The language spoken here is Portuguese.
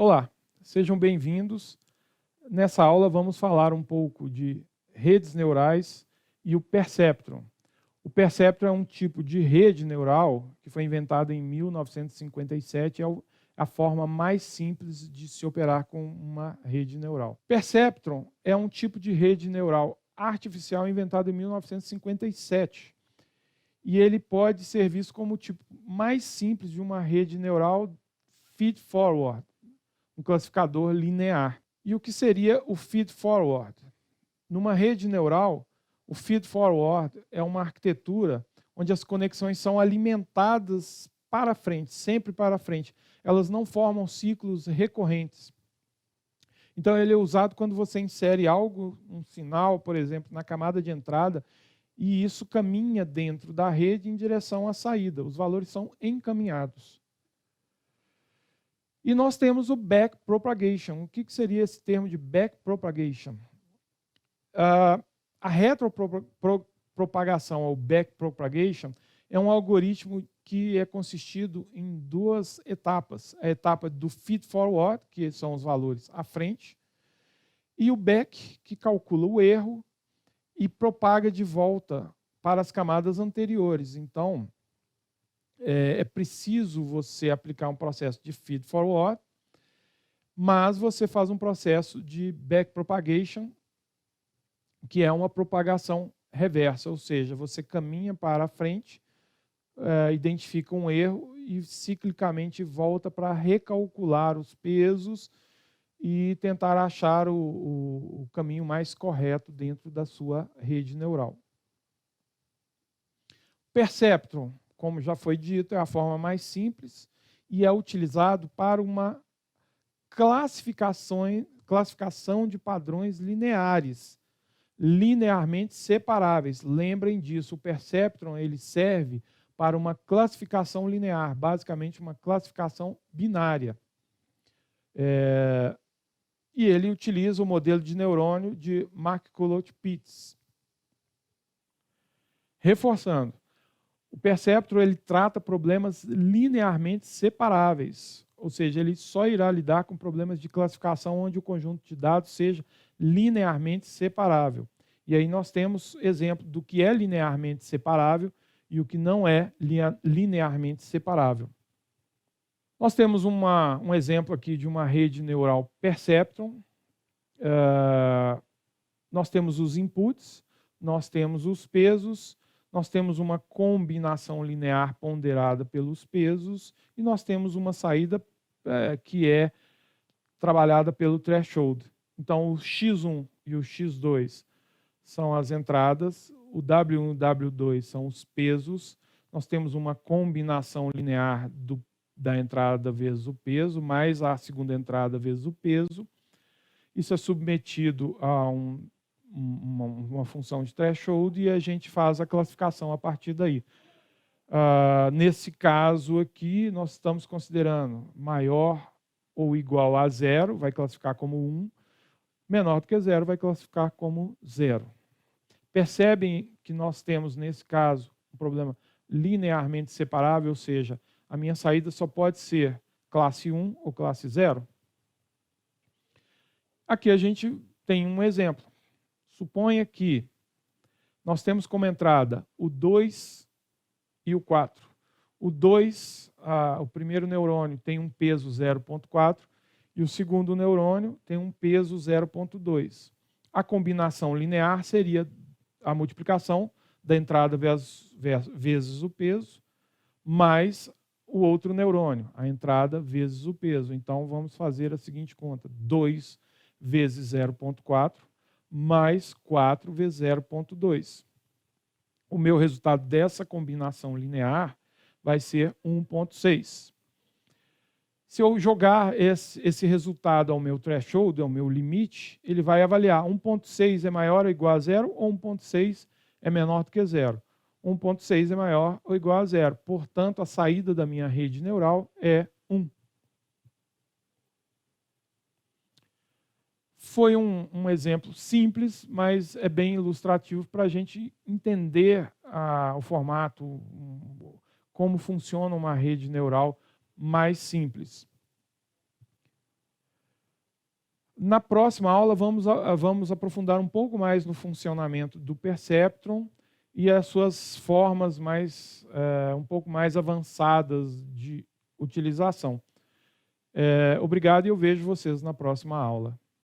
Olá, sejam bem-vindos. Nessa aula vamos falar um pouco de redes neurais e o perceptron. O perceptron é um tipo de rede neural que foi inventado em 1957, é a forma mais simples de se operar com uma rede neural. Perceptron é um tipo de rede neural artificial inventado em 1957 e ele pode ser visto como o tipo mais simples de uma rede neural feed-forward, um classificador linear. E o que seria o feed-forward? Numa rede neural, o feed-forward é uma arquitetura onde as conexões são alimentadas para frente, sempre para frente. Elas não formam ciclos recorrentes. Então, ele é usado quando você insere algo, um sinal, por exemplo, na camada de entrada, e isso caminha dentro da rede em direção à saída. Os valores são encaminhados. E nós temos o backpropagation. O que seria esse termo de backpropagation? A retropropagação, ou backpropagation, é um algoritmo que é consistido em duas etapas. A etapa do feed-forward, que são os valores à frente, e o back, que calcula o erro e propaga de volta para as camadas anteriores. Então, é preciso você aplicar um processo de feed-forward, mas você faz um processo de backpropagation, que é uma propagação reversa, ou seja, você caminha para a frente, identifica um erro e ciclicamente volta para recalcular os pesos e tentar achar o caminho mais correto dentro da sua rede neural. Perceptron, como já foi dito, é a forma mais simples e é utilizado para uma classificação de padrões lineares, linearmente separáveis. Lembrem disso, o perceptron ele serve para uma classificação linear, basicamente uma classificação binária. E ele utiliza o modelo de neurônio de McCulloch-Pitts. Reforçando, o perceptron ele trata problemas linearmente separáveis, ou seja, ele só irá lidar com problemas de classificação onde o conjunto de dados seja linearmente separável. E aí nós temos exemplo do que é linearmente separável e o que não é linearmente separável. Nós temos um exemplo aqui de uma rede neural perceptron. Nós temos os inputs, nós temos os pesos, nós temos uma combinação linear ponderada pelos pesos e nós temos uma saída que é trabalhada pelo threshold. Então, o x1 e o x2 são as entradas, o W1 e o W2 são os pesos, nós temos uma combinação linear da entrada vezes o peso, mais a segunda entrada vezes o peso. Isso é submetido a uma função de threshold e a gente faz a classificação a partir daí. Nesse caso aqui, nós estamos considerando maior ou igual a 0, vai classificar como 1, menor do que 0, vai classificar como 0. Percebem que nós temos, nesse caso, um problema linearmente separável, ou seja, a minha saída só pode ser classe 1 ou classe 0? Aqui a gente tem um exemplo. Suponha que nós temos como entrada o 2 e o 4. O 2, o primeiro neurônio, tem um peso 0,4 e o segundo neurônio tem um peso 0,2. A combinação linear seria a multiplicação da entrada vezes o peso, mais o outro neurônio, a entrada vezes o peso. Então, vamos fazer a seguinte conta: 2 vezes 0,4 mais 4 vezes 0,2. O meu resultado dessa combinação linear vai ser 1,6. Se eu jogar esse resultado ao meu threshold, ao meu limite, ele vai avaliar 1,6 é maior ou igual a 0 ou 1,6 é menor do que 0. 1,6 é maior ou igual a 0. Portanto, a saída da minha rede neural é 1. Foi um exemplo simples, mas é bem ilustrativo para a gente entender o formato, como funciona uma rede neural mais simples. Na próxima aula, vamos aprofundar um pouco mais no funcionamento do perceptron e as suas formas um pouco mais avançadas de utilização. Obrigado e eu vejo vocês na próxima aula.